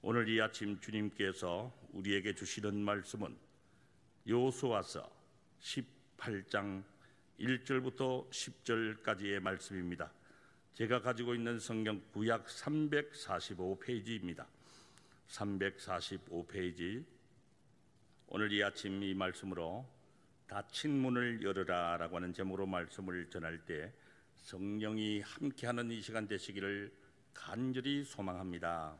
오늘 이 아침 주님께서 우리에게 주시는 말씀은 여호수아서 18장 1절부터 10절까지의 말씀입니다. 제가 가지고 있는 성경 구약 345페이지입니다. 345페이지. 오늘 이 아침 이 말씀으로 닫힌 문을 열어라 라고 하는 제목으로 말씀을 전할 때 성령이 함께하는 이 시간 되시기를 간절히 소망합니다.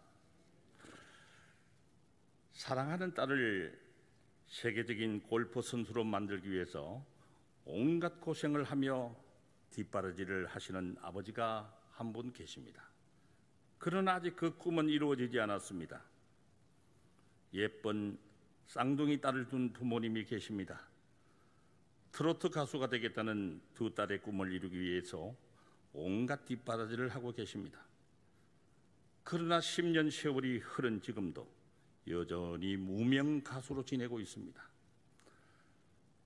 사랑하는 딸을 세계적인 골프 선수로 만들기 위해서 온갖 고생을 하며 뒷바라지를 하시는 아버지가 한 분 계십니다. 그러나 아직 그 꿈은 이루어지지 않았습니다. 예쁜 쌍둥이 딸을 둔 부모님이 계십니다. 트로트 가수가 되겠다는 두 딸의 꿈을 이루기 위해서 온갖 뒷바라지를 하고 계십니다. 그러나 10년 세월이 흐른 지금도 여전히 무명 가수로 지내고 있습니다.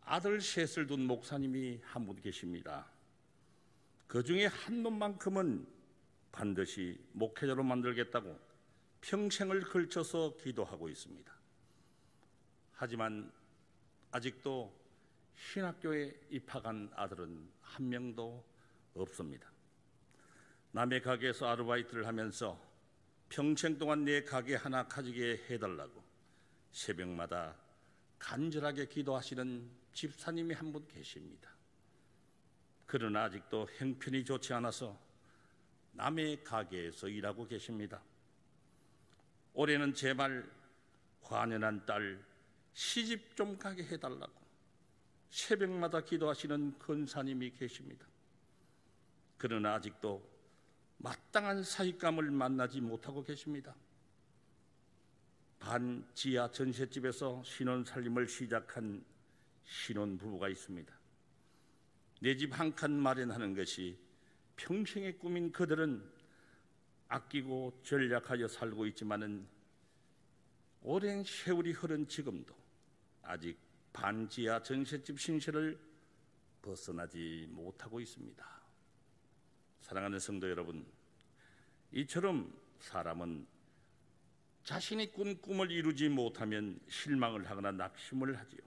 아들 셋을 둔 목사님이 한 분 계십니다. 그 중에 한 놈만큼은 반드시 목회자로 만들겠다고 평생을 걸쳐서 기도하고 있습니다. 하지만 아직도 신학교에 입학한 아들은 한 명도 없습니다. 남의 가게에서 아르바이트를 하면서 평생 동안 내 가게 하나 가지게 해달라고 새벽마다 간절하게 기도하시는 집사님이 한 분 계십니다. 그러나 아직도 형편이 좋지 않아서 남의 가게에서 일하고 계십니다. 올해는 제발 환연한 딸 시집 좀 가게 해달라고 새벽마다 기도하시는 권사님이 계십니다. 그러나 아직도 마땅한 사익감을 만나지 못하고 계십니다. 반지하 전셋집에서 신혼살림을 시작한 신혼부부가 있습니다. 내 집 한 칸 마련하는 것이 평생의 꿈인 그들은 아끼고 전략하여 살고 있지만은 오랜 세월이 흐른 지금도 아직 반지하 전셋집 신세를 벗어나지 못하고 있습니다. 사랑하는 성도 여러분, 이처럼 사람은 자신이 꾼 꿈을 이루지 못하면 실망을 하거나 낙심을 하지요.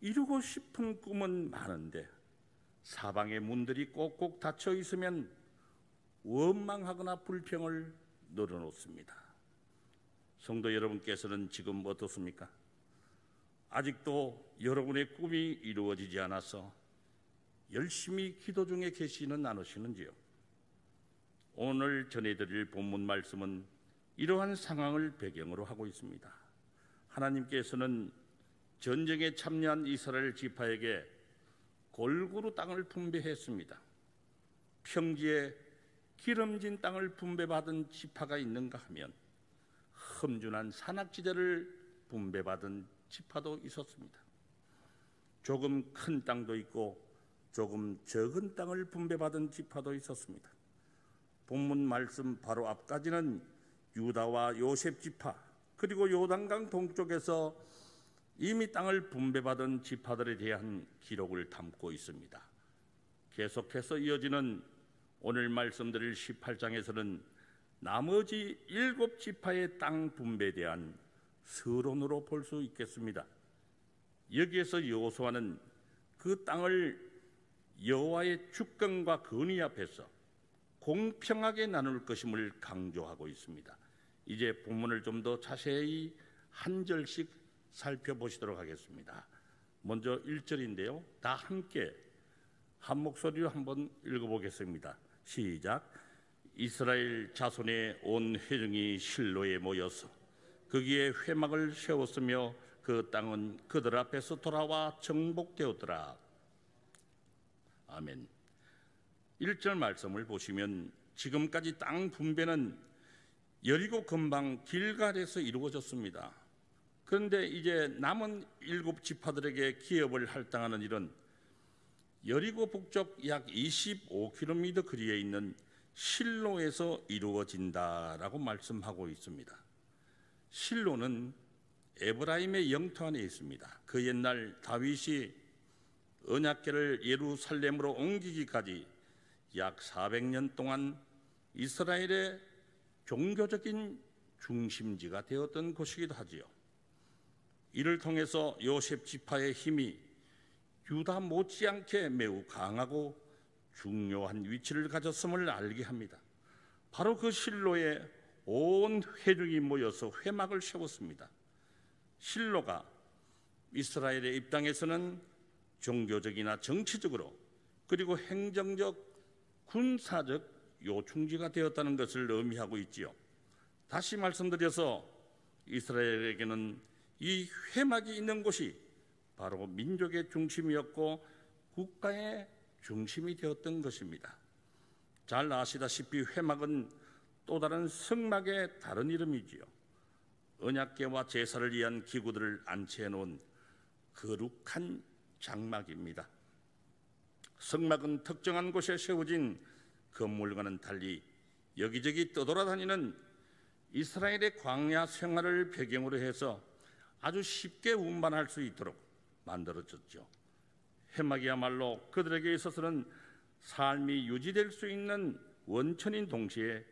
이루고 싶은 꿈은 많은데 사방의 문들이 꼭꼭 닫혀 있으면 원망하거나 불평을 늘어놓습니다. 성도 여러분께서는 지금 어떻습니까? 아직도 여러분의 꿈이 이루어지지 않아서 열심히 기도 중에 계시는 않으시는지요? 오늘 전해드릴 본문 말씀은 이러한 상황을 배경으로 하고 있습니다. 하나님께서는 전쟁에 참여한 이스라엘 지파에게 골고루 땅을 분배했습니다. 평지에 기름진 땅을 분배받은 지파가 있는가 하면 험준한 산악지대를 분배받은 지파도 있었습니다. 조금 큰 땅도 있고 조금 적은 땅을 분배받은 지파도 있었습니다. 본문 말씀 바로 앞까지는 유다와 요셉 지파 그리고 요단강 동쪽에서 이미 땅을 분배받은 지파들에 대한 기록을 담고 있습니다. 계속해서 이어지는 오늘 말씀드릴 18장에서는 나머지 7지파의 땅 분배에 대한 서론으로 볼 수 있겠습니다. 여기에서 여호수아는 그 땅을 여호와의 주권과 권위 앞에서 공평하게 나눌 것임을 강조하고 있습니다. 이제 본문을 좀 더 자세히 한 절씩 살펴보시도록 하겠습니다. 먼저 1절인데요. 다 함께 한 목소리로 한번 읽어보겠습니다. 시작. 이스라엘 자손의 온 회중이 실로에 모여서 거기에 회막을 세웠으며 그 땅은 그들 앞에서 돌아와 정복되었더라. 아멘. 1절 말씀을 보시면 지금까지 땅 분배는 여리고 근방 길갈에서 이루어졌습니다. 그런데 이제 남은 7지파들에게 기업을 할당하는 일은 여리고 북쪽 약 25km 거리에 있는 실로에서 이루어진다라고 말씀하고 있습니다. 실로는 에브라임의 영토 안에 있습니다. 그 옛날 다윗이 언약궤를 예루살렘으로 옮기기까지 약 400년 동안 이스라엘의 종교적인 중심지가 되었던 곳이기도 하지요. 이를 통해서 요셉 지파의 힘이 유다 못지않게 매우 강하고 중요한 위치를 가졌음을 알게 합니다. 바로 그 실로에 온 회중이 모여서 회막을 세웠습니다. 실로가 이스라엘의 입장에서는 종교적이나 정치적으로 그리고 행정적, 군사적 요충지가 되었다는 것을 의미하고 있지요. 다시 말씀드려서 이스라엘에게는 이 회막이 있는 곳이 바로 민족의 중심이었고 국가의 중심이 되었던 것입니다. 잘 아시다시피 회막은 또 다른 성막의 다른 이름이지요. 언약궤와 제사를 위한 기구들을 안치해 놓은 거룩한 장막입니다. 성막은 특정한 곳에 세워진 건물과는 달리 여기저기 떠돌아다니는 이스라엘의 광야 생활을 배경으로 해서 아주 쉽게 운반할 수 있도록 만들어졌죠. 회막이야말로 그들에게 있어서는 삶이 유지될 수 있는 원천인 동시에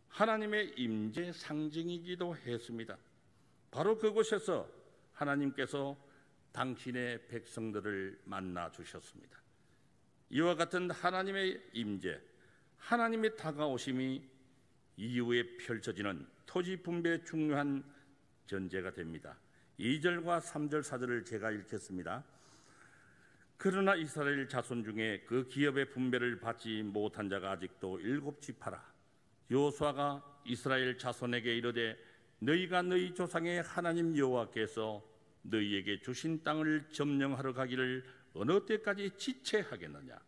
하나님의 임재 상징이기도 했습니다. 바로 그곳에서 하나님께서 당신의 백성들을 만나 주셨습니다. 이와 같은 하나님의 임재, 하나님의 다가오심이 이후에 펼쳐지는 토지 분배의 중요한 전제가 됩니다. 2절과 3절 4절을 제가 읽겠습니다. 그러나 이스라엘 자손 중에 그 기업의 분배를 받지 못한 자가 아직도 7지파라. 여호수아가 이스라엘 자손에게 이르되 너희가 너희 조상의 하나님 여호와께서 너희에게 주신 땅을 점령하러 가기를 어느 때까지 지체하겠느냐.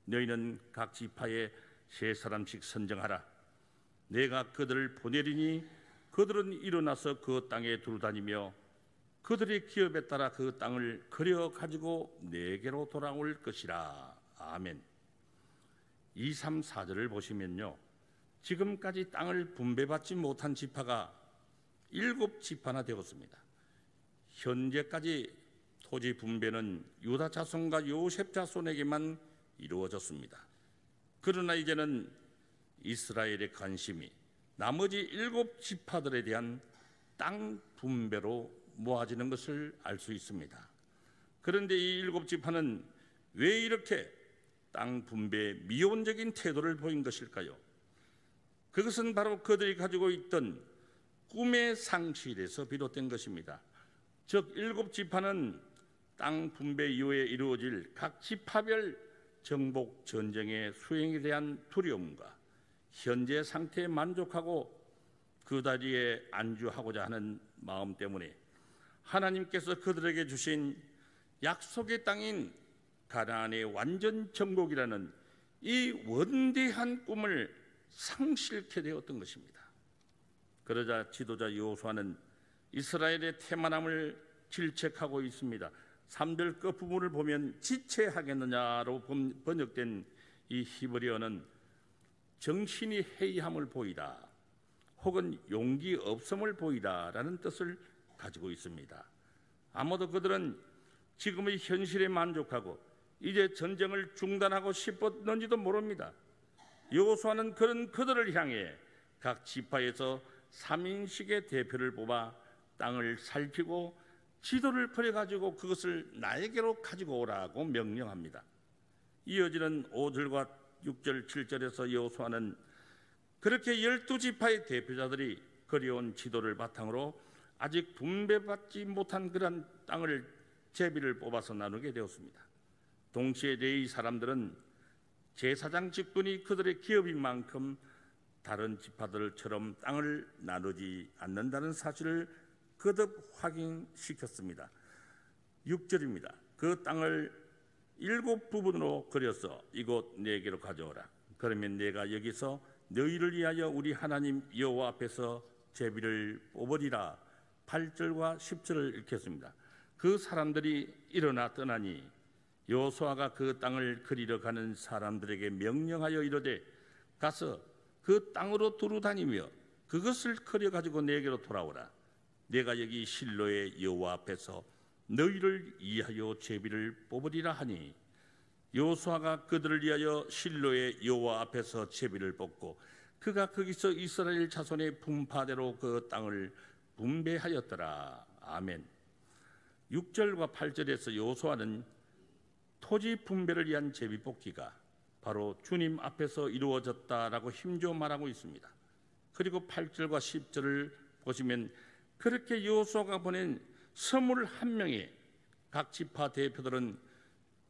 너희는 각 지파에 3사람씩 선정하라. 내가 그들을 보내리니 그들은 일어나서 그 땅에 두루다니며 그들의 기업에 따라 그 땅을 그려 가지고 내게로 돌아올 것이라. 아멘. 2, 3, 4절을 보시면요, 지금까지 땅을 분배받지 못한 지파가 7지파나 되었습니다. 현재까지 토지 분배는 유다 자손과 요셉 자손에게만 이루어졌습니다. 그러나 이제는 이스라엘의 관심이 나머지 7지파들에 대한 땅 분배로 모아지는 것을 알 수 있습니다. 그런데 이 7지파는 왜 이렇게 땅 분배에 미온적인 태도를 보인 것일까요? 그것은 바로 그들이 가지고 있던 꿈의 상실에서 비롯된 것입니다. 즉 7지파는 땅 분배 이후에 이루어질 각 지파별 정복 전쟁의 수행에 대한 두려움과 현재 상태에 만족하고 그 자리에 안주하고자 하는 마음 때문에 하나님께서 그들에게 주신 약속의 땅인 가나안의 완전 정복이라는 이 원대한 꿈을 상실케 되었던 것입니다. 그러자 지도자 여호수아는 이스라엘의 태만함을 질책하고 있습니다. 3절 끝부분을 보면 지체하겠느냐로 번역된 이 히브리어는 정신이 해이함을 보이다 혹은 용기 없음을 보이다라는 뜻을 가지고 있습니다. 아마도 그들은 지금의 현실에 만족하고 이제 전쟁을 중단하고 싶었는지도 모릅니다. 여호수아는 그런 그들을 향해 각 지파에서 3인씩의 대표를 뽑아 땅을 살피고 지도를 그려가지고 그것을 나에게로 가지고 오라고 명령합니다. 이어지는 5절과 6절, 7절에서 여호수아는 그렇게 12지파의 대표자들이 그려온 지도를 바탕으로 아직 분배받지 못한 그런 땅을 제비를 뽑아서 나누게 되었습니다. 동시에 레위 사람들은 제사장 직분이 그들의 기업인 만큼 다른 지파들처럼 땅을 나누지 않는다는 사실을 거듭 확인시켰습니다. 6절입니다. 그 땅을 7부분으로 그려서 이곳 네게로 가져오라. 그러면 내가 여기서 너희를 위하여 우리 하나님 여호와 앞에서 제비를 뽑으리라. 8절과 10절을 읽겠습니다. 그 사람들이 일어나 떠나니 여호수아가 그 땅을 그리러 가는 사람들에게 명령하여 이르되 가서 그 땅으로 두루다니며 그것을 그려 가지고 내게로 돌아오라. 내가 여기 실로의 여호와 앞에서 너희를 위하여 제비를 뽑으리라 하니 여호수아가 그들을 위하여 실로의 여호와 앞에서 제비를 뽑고 그가 거기서 이스라엘 자손의 분파대로 그 땅을 분배하였더라. 아멘. 6절과 8절에서 여호수아는 토지 분배를 위한 제비뽑기가 바로 주님 앞에서 이루어졌다라고 힘줘 말하고 있습니다. 그리고 8절과 10절을 보시면 그렇게 여호수아가 보낸 스물 한 명의 각 지파 대표들은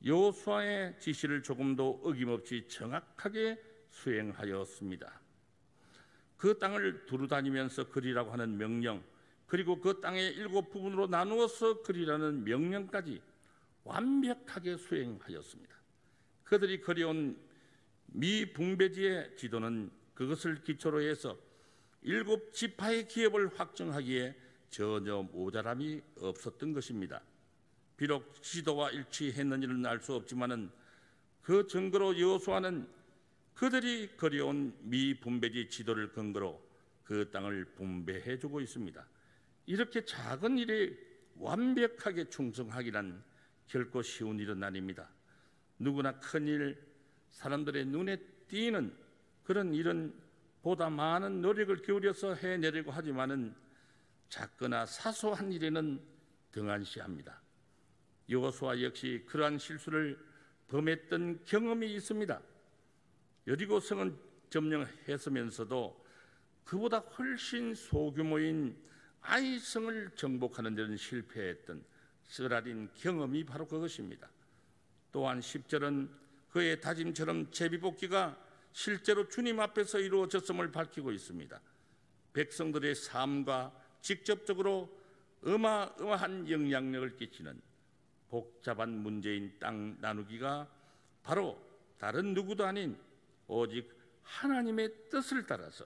여호수아의 지시를 조금도 어김없이 정확하게 수행하였습니다. 그 땅을 두루다니면서 그리라고 하는 명령, 그리고 그 땅의 7부분으로 나누어서 그리라는 명령까지 완벽하게 수행하였습니다. 그들이 그려온 미분배지의 지도는 그것을 기초로 해서 7지파의 기업을 확정하기에 전혀 모자람이 없었던 것입니다. 비록 지도와 일치했는지는 알 수 없지만은 그 증거로 여호수아는 그들이 그려온 미분배지 지도를 근거로 그 땅을 분배해주고 있습니다. 이렇게 작은 일에 완벽하게 충성하기란 결코 쉬운 일은 아닙니다. 누구나 큰 일, 사람들의 눈에 띄는 그런 일은 보다 많은 노력을 기울여서 해내려고 하지만은 작거나 사소한 일에는 등한시합니다. 여호수아 역시 그러한 실수를 범했던 경험이 있습니다. 여리고성은 점령했으면서도 그보다 훨씬 소규모인 아이성을 정복하는 데는 실패했던 쓰라린 경험이 바로 그것입니다. 또한 10절은 그의 다짐처럼 제비뽑기가 실제로 주님 앞에서 이루어졌음을 밝히고 있습니다. 백성들의 삶과 직접적으로 어마어마한 영향력을 끼치는 복잡한 문제인 땅 나누기가 바로 다른 누구도 아닌 오직 하나님의 뜻을 따라서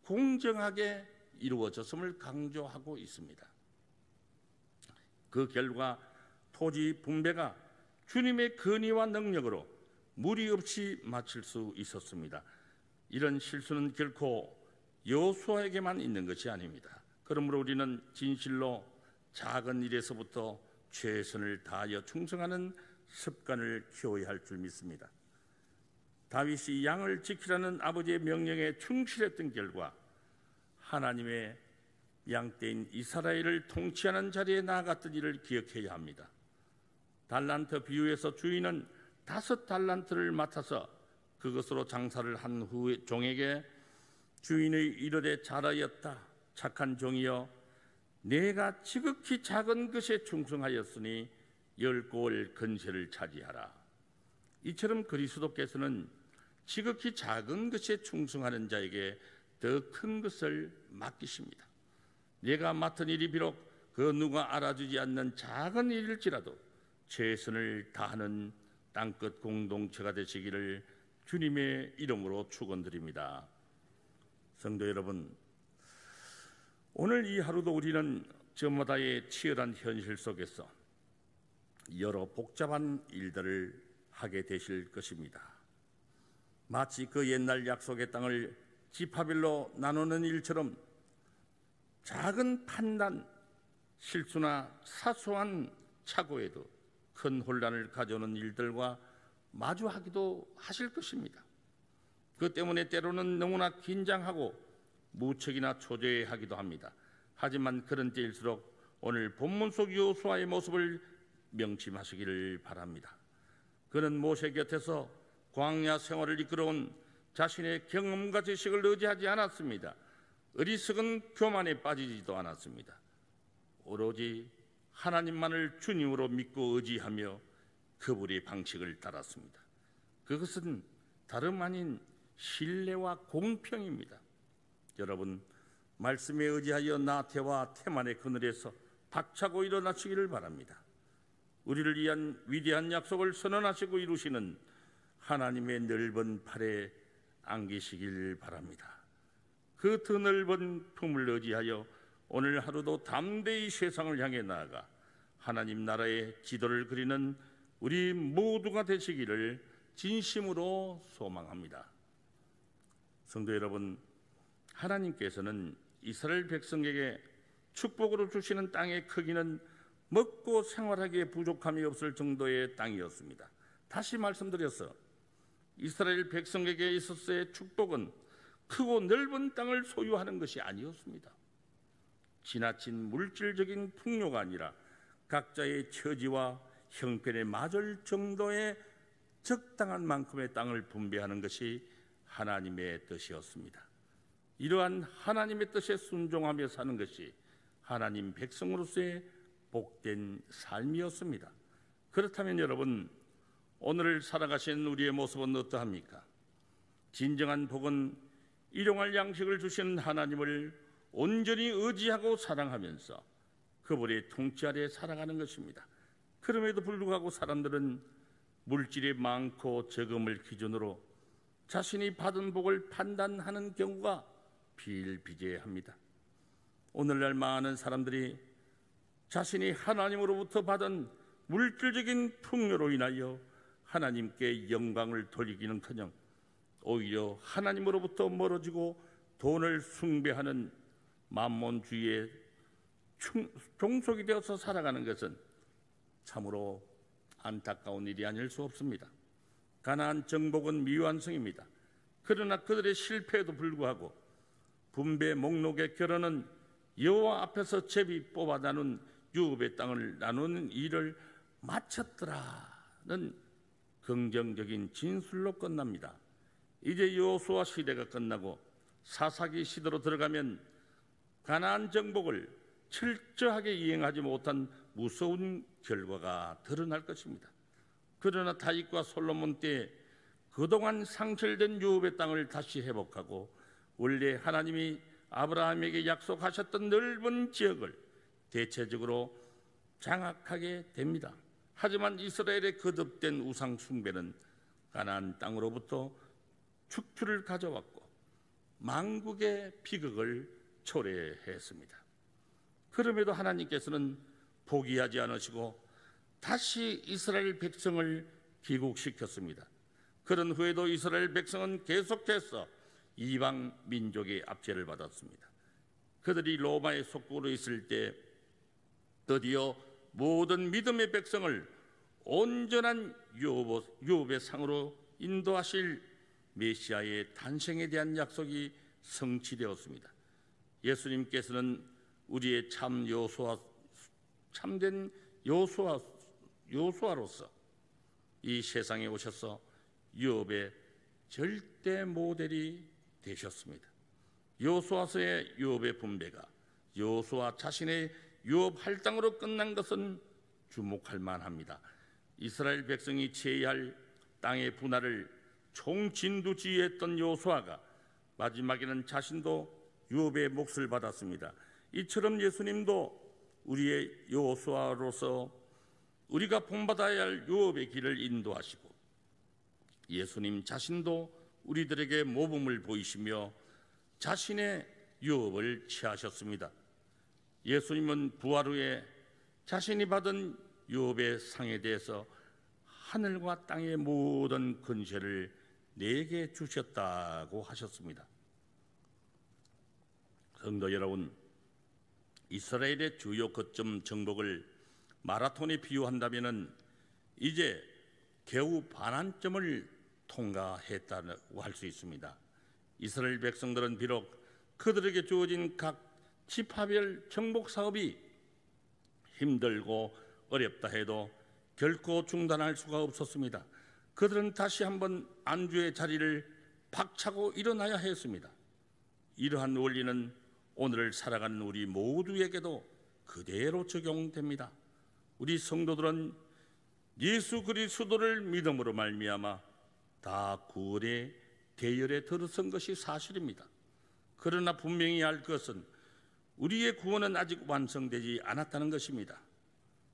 공정하게 이루어졌음을 강조하고 있습니다. 그 결과 토지 분배가 주님의 권위와 능력으로 무리 없이 마칠 수 있었습니다. 이런 실수는 결코 여호수아에게만 있는 것이 아닙니다. 그러므로 우리는 진실로 작은 일에서부터 최선을 다하여 충성하는 습관을 키워야 할 줄 믿습니다. 다윗이 양을 지키라는 아버지의 명령에 충실했던 결과 하나님의 양떼인 이스라엘을 통치하는 자리에 나아갔던 일을 기억해야 합니다. 달란트 비유에서 주인은 5달란트를 맡아서 그것으로 장사를 한 후에 종에게 주인의 이르되 잘하였다 착한 종이여 내가 지극히 작은 것에 충성하였으니 10골 건세를 차지하라. 이처럼 그리스도께서는 지극히 작은 것에 충성하는 자에게 더 큰 것을 맡기십니다. 내가 맡은 일이 비록 그 누가 알아주지 않는 작은 일일지라도 최선을 다하는 땅끝 공동체가 되시기를 주님의 이름으로 축원드립니다. 성도 여러분, 오늘 이 하루도 우리는 저마다의 치열한 현실 속에서 여러 복잡한 일들을 하게 되실 것입니다. 마치 그 옛날 약속의 땅을 지파별로 나누는 일처럼 작은 판단, 실수나 사소한 착오에도 큰 혼란을 가져오는 일들과 마주하기도 하실 것입니다. 그 때문에 때로는 너무나 긴장하고 무책이나 초조해하기도 합니다. 하지만 그런 때일수록 오늘 본문 속 여호수아의 모습을 명심하시기를 바랍니다. 그는 모세 곁에서 광야 생활을 이끌어온 자신의 경험과 지식을 의지하지 않았습니다. 어리석은 교만에 빠지지도 않았습니다. 오로지 하나님만을 주님으로 믿고 의지하며 그분의 방식을 따랐습니다. 그것은 다름 아닌 신뢰와 공평입니다. 여러분, 말씀에 의지하여 나태와 태만의 그늘에서 박차고 일어나시기를 바랍니다. 우리를 위한 위대한 약속을 선언하시고 이루시는 하나님의 넓은 팔에 안기시길 바랍니다. 그 더 넓은 품을 의지하여 오늘 하루도 담대히 세상을 향해 나아가 하나님 나라의 지도를 그리는 우리 모두가 되시기를 진심으로 소망합니다. 성도 여러분, 하나님께서는 이스라엘 백성에게 축복으로 주시는 땅의 크기는 먹고 생활하기에 부족함이 없을 정도의 땅이었습니다. 다시 말씀드려서 이스라엘 백성에게 있었어의 축복은 크고 넓은 땅을 소유하는 것이 아니었습니다. 지나친 물질적인 풍요가 아니라 각자의 처지와 형편에 맞을 정도의 적당한 만큼의 땅을 분배하는 것이 하나님의 뜻이었습니다. 이러한 하나님의 뜻에 순종하며 사는 것이 하나님 백성으로서의 복된 삶이었습니다. 그렇다면 여러분, 오늘 살아가신 우리의 모습은 어떠합니까? 진정한 복은 일용할 양식을 주시는 하나님을 온전히 의지하고 사랑하면서 그분의 통치 아래 살아가는 것입니다. 그럼에도 불구하고 사람들은 물질이 많고 적음을 기준으로 자신이 받은 복을 판단하는 경우가 비일비재합니다. 오늘날 많은 사람들이 자신이 하나님으로부터 받은 물질적인 풍요로 인하여 하나님께 영광을 돌리기는커녕 오히려 하나님으로부터 멀어지고 돈을 숭배하는 만몬주의에 종속이 되어서 살아가는 것은 참으로 안타까운 일이 아닐 수 없습니다. 가나안 정복은 미완성입니다. 그러나 그들의 실패에도 불구하고 분배 목록의 결혼은 여호와 앞에서 제비 뽑아 나눈 유업의 땅을 나누는 일을 마쳤더라는 긍정적인 진술로 끝납니다. 이제 여호수아 시대가 끝나고 사사기 시대로 들어가면 가나안 정복을 철저하게 이행하지 못한 무서운 결과가 드러날 것입니다. 그러나 다윗과 솔로몬 때 그동안 상실된 유업의 땅을 다시 회복하고 원래 하나님이 아브라함에게 약속하셨던 넓은 지역을 대체적으로 장악하게 됩니다. 하지만 이스라엘의 거듭된 우상 숭배는 가나안 땅으로부터 축출을 가져왔고 만국의 비극을 초래했습니다. 그럼에도 하나님께서는 포기하지 않으시고 다시 이스라엘 백성을 귀국시켰습니다. 그런 후에도 이스라엘 백성은 계속해서 이방 민족의 압제를 받았습니다. 그들이 로마의 속국으로 있을 때 드디어 모든 믿음의 백성을 온전한 유업의 상으로 인도하실 메시아의 탄생에 대한 약속이 성취되었습니다. 예수님께서는 우리의 참된 요수아로서 이 세상에 오셔서 유업의 절대 모델이 되셨습니다. 여호수아서의 유업의 분배가 여호수아 자신의 유업 할당으로 끝난 것은 주목할 만합니다. 이스라엘 백성이 취해할 땅의 분할을 총진두지휘했던 여호수아가 마지막에는 자신도 유업의 몫을 받았습니다. 이처럼 예수님도 우리의 여호수아로서 우리가 본받아야 할 유업의 길을 인도하시고 예수님 자신도 우리들에게 모범을 보이시며 자신의 유업을 취하셨습니다. 예수님은 부활 후에 자신이 받은 유업의 상에 대해서 하늘과 땅의 모든 권세를 내게 주셨다고 하셨습니다. 성도 여러분, 이스라엘의 주요 거점 정복을 마라톤에 비유한다면 이제 겨우 반환점을 통과했다고 할 수 있습니다. 이스라엘 백성들은 비록 그들에게 주어진 각 지파별 정복 사업이 힘들고 어렵다 해도 결코 중단할 수가 없었습니다. 그들은 다시 한번 안주의 자리를 박차고 일어나야 했습니다. 이러한 원리는 오늘 살아가는 우리 모두에게도 그대로 적용됩니다. 우리 성도들은 예수 그리스도를 믿음으로 말미암아 다 구원의 대열에 들어선 것이 사실입니다. 그러나 분명히 알 것은 우리의 구원은 아직 완성되지 않았다는 것입니다.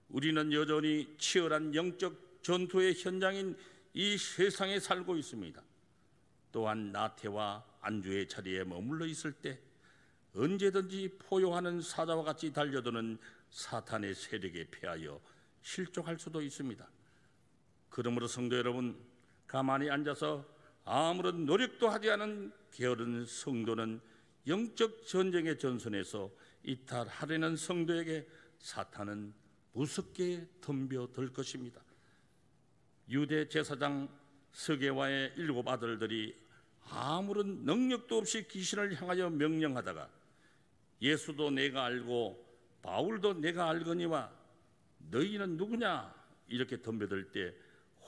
우리는 여전히 치열한 영적 전투의 현장인 이 세상에 살고 있습니다. 또한 나태와 안주의 자리에 머물러 있을 때 언제든지 포효하는 사자와 같이 달려드는 사탄의 세력에 패하여 실족할 수도 있습니다. 그러므로 성도 여러분, 가만히 앉아서 아무런 노력도 하지 않은 게으른 성도는 영적 전쟁의 전선에서 이탈하려는 성도에게 사탄은 무섭게 덤벼들 것입니다. 유대 제사장 스게와의 7 아들들이 아무런 능력도 없이 귀신을 향하여 명령하다가 예수도 내가 알고 바울도 내가 알거니와 너희는 누구냐 이렇게 덤벼들 때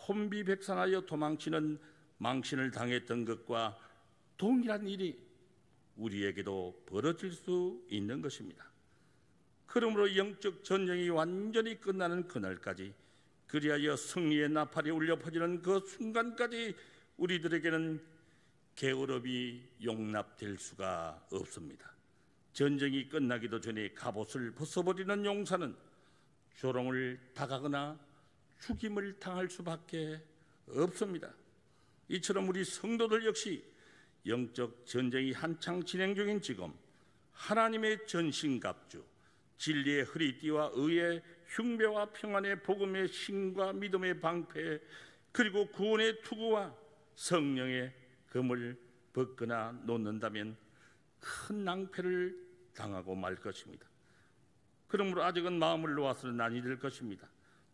혼비백산하여 도망치는 망신을 당했던 것과 동일한 일이 우리에게도 벌어질 수 있는 것입니다. 그러므로 영적 전쟁이 완전히 끝나는 그날까지, 그리하여 승리의 나팔이 울려 퍼지는 그 순간까지 우리들에게는 게으름이 용납될 수가 없습니다. 전쟁이 끝나기도 전에 갑옷을 벗어버리는 용사는 조롱을 당하거나 죽임을 당할 수밖에 없습니다. 이처럼 우리 성도들 역시 영적 전쟁이 한창 진행 중인 지금 하나님의 전신갑주, 진리의 허리띠와 의의 흉배와 평안의 복음의 신과 믿음의 방패, 그리고 구원의 투구와 성령의 금을 벗거나 놓는다면 큰 낭패를 당하고 말 것입니다. 그러므로 아직은 마음을 놓아서는 아니 될 것입니다.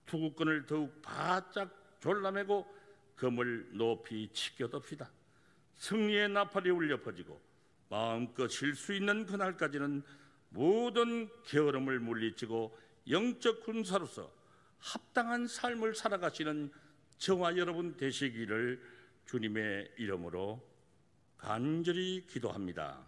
투구권을 더욱 바짝 졸라매고 금을 높이 치켜둡시다. 승리의 나팔이 울려 퍼지고 마음껏 쉴 수 있는 그날까지는 모든 게으름을 물리치고 영적 군사로서 합당한 삶을 살아가시는 저와 여러분 되시기를 주님의 이름으로 간절히 기도합니다.